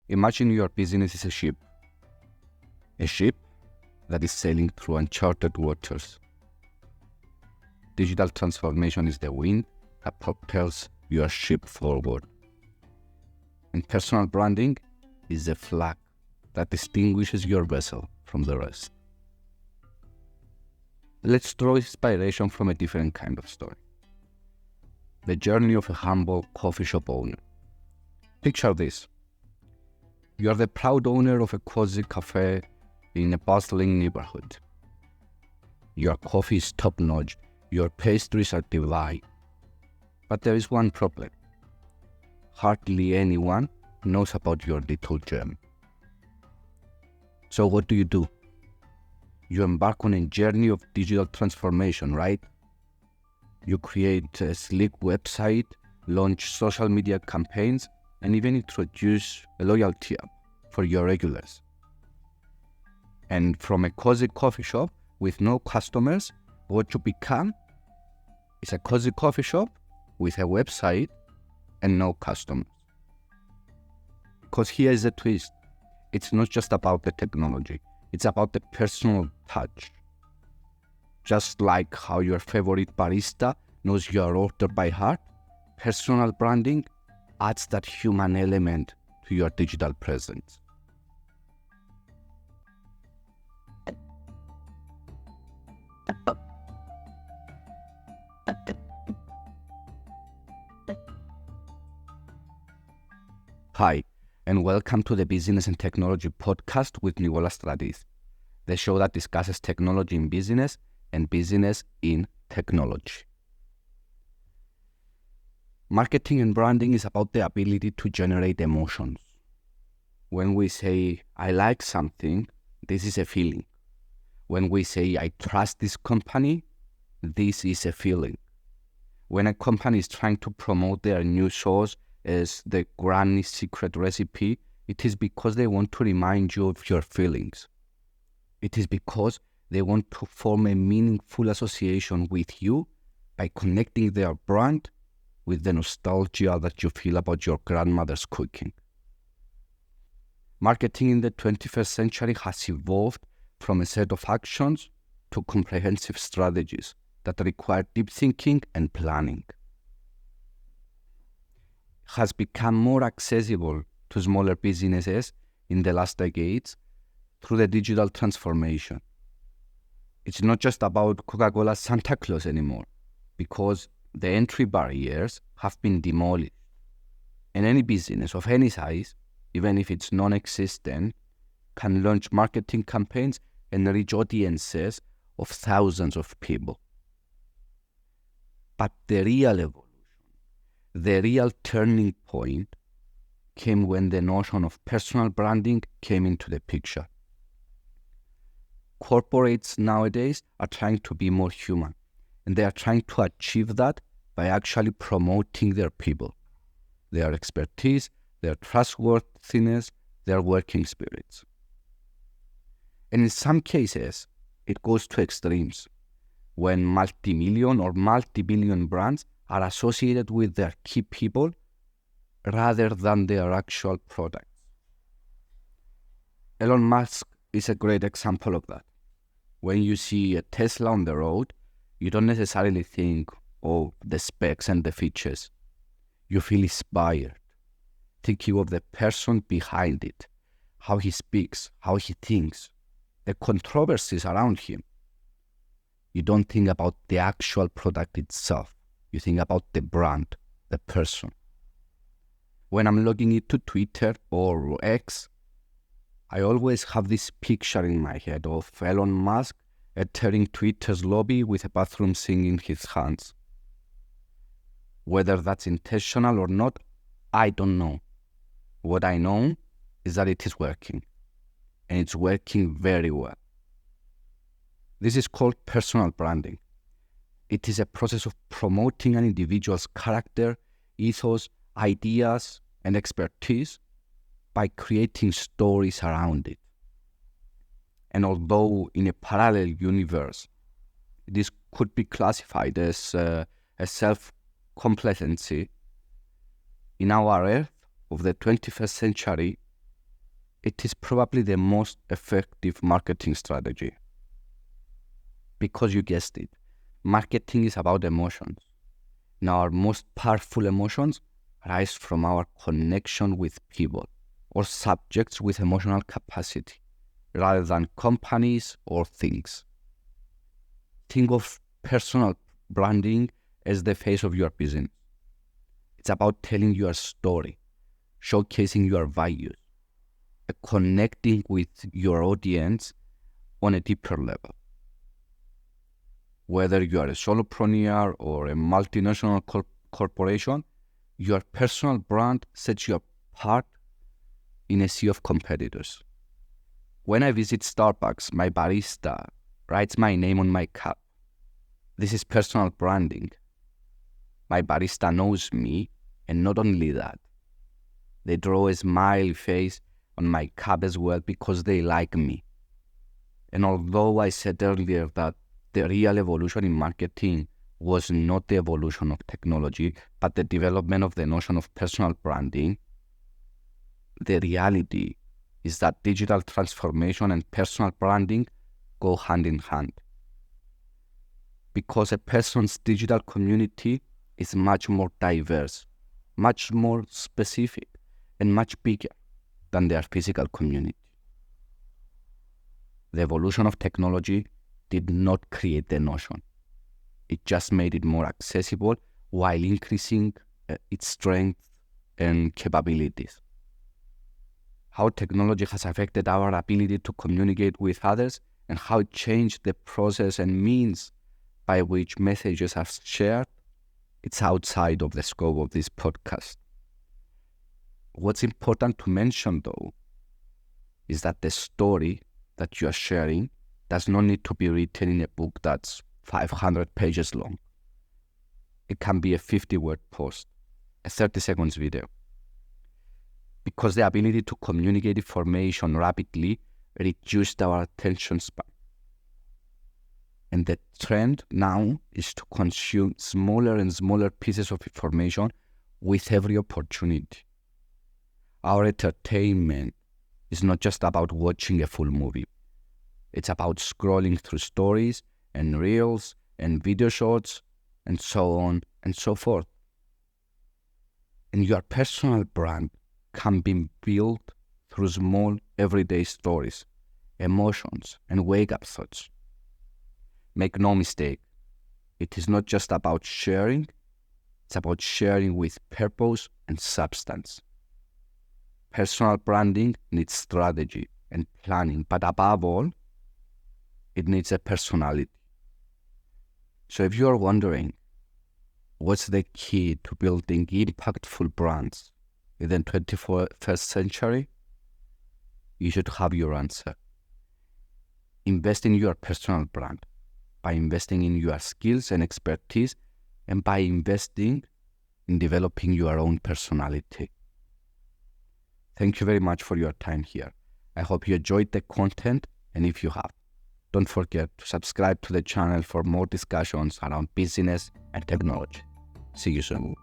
Imagine your business is a ship that is sailing through uncharted waters. Digital transformation is the wind that propels your ship forward. And personal branding is the flag that distinguishes your vessel from the rest. Let's draw inspiration from a different kind of story. The journey of a humble coffee shop owner. Picture this. You are the proud owner of a cozy cafe in a bustling neighborhood. Your coffee is top-notch, your pastries are divine. But there is one problem. Hardly anyone knows about your little gem. So what do? You embark on a journey of digital transformation, right? You create a sleek website, launch social media campaigns, and even introduce a loyalty app for your regulars. And from a cozy coffee shop with no customers, what you become is a cozy coffee shop with a website and no customers. Because here is the twist. It's not just about the technology. It's about the personal touch. Just like how your favorite barista knows your order by heart, personal branding adds that human element to your digital presence. Hi, and welcome to the Business and Technology podcast with Nicolas Stratis, the show that discusses technology in business and business in technology. Marketing and branding is about the ability to generate emotions. When we say, I like something, this is a feeling. When we say, I trust this company, this is a feeling. When a company is trying to promote their new sauce as the granny secret recipe, it is because they want to remind you of your feelings. It is because they want to form a meaningful association with you by connecting their brand with the nostalgia that you feel about your grandmother's cooking. Marketing in the 21st century has evolved from a set of actions to comprehensive strategies that require deep thinking and planning. Has become more accessible to smaller businesses in the last decades through the digital transformation. It's not just about Coca-Cola's Santa Claus anymore, because the entry barriers have been demolished. And any business of any size, even if it's non-existent, can launch marketing campaigns and reach audiences of thousands of people. But the real evolution, the real turning point came when the notion of personal branding came into the picture. Corporates nowadays are trying to be more human, and they are trying to achieve that by actually promoting their people, their expertise, their trustworthiness, their working spirits. And in some cases, it goes to extremes, when multi-million or multi-billion brands are associated with their key people rather than their actual products. Elon Musk is a great example of that. When you see a Tesla on the road, you don't necessarily think of the specs and the features. You feel inspired, thinking of the person behind it, how he speaks, how he thinks, the controversies around him. You don't think about the actual product itself. You think about the brand, the person. When I'm logging into Twitter or X, I always have this picture in my head of Elon Musk entering Twitter's lobby with a bathroom sink in his hands. Whether that's intentional or not, I don't know. What I know is that it is working, and it's working very well. This is called personal branding. It is a process of promoting an individual's character, ethos, ideas, and expertise by creating stories around it. And although in a parallel universe, this could be classified as a self-complacency, in our Earth of the 21st century, it is probably the most effective marketing strategy. Because you guessed it, marketing is about emotions. And our most powerful emotions rise from our connection with people or subjects with emotional capacity, rather than companies or things. Think of personal branding as the face of your business. It's about telling your story, showcasing your values, connecting with your audience on a deeper level. Whether you are a solopreneur or a multinational corporation, your personal brand sets you apart in a sea of competitors. When I visit Starbucks, my barista writes my name on my cup. This is personal branding. My barista knows me, and not only that, they draw a smiley face on my cup as well because they like me. And although I said earlier that the real evolution in marketing was not the evolution of technology, but the development of the notion of personal branding, the reality is that digital transformation and personal branding go hand in hand. Because a person's digital community is much more diverse, much more specific, and much bigger than their physical community. The evolution of technology did not create the notion. It just made it more accessible while increasing its strength and capabilities. How technology has affected our ability to communicate with others and how it changed the process and means by which messages are shared, it's outside of the scope of this podcast. What's important to mention, though, is that the story that you are sharing does not need to be written in a book that's 500 pages long. It can be a 50-word post, a 30 seconds video. Because the ability to communicate information rapidly reduced our attention span. And the trend now is to consume smaller and smaller pieces of information with every opportunity. Our entertainment is not just about watching a full movie. It's about scrolling through stories and reels and video shorts and so on and so forth. And your personal brand can be built through small everyday stories, emotions, and wake-up thoughts. Make no mistake, it is not just about sharing, it's about sharing with purpose and substance. Personal branding needs strategy and planning, but above all, it needs a personality. So if you are wondering, what's the key to building impactful brands in the 21st century? You should have your answer. Invest in your personal brand by investing in your skills and expertise and by investing in developing your own personality. Thank you very much for your time here. I hope you enjoyed the content, and if you have, don't forget to subscribe to the channel for more discussions around business and technology. See you soon.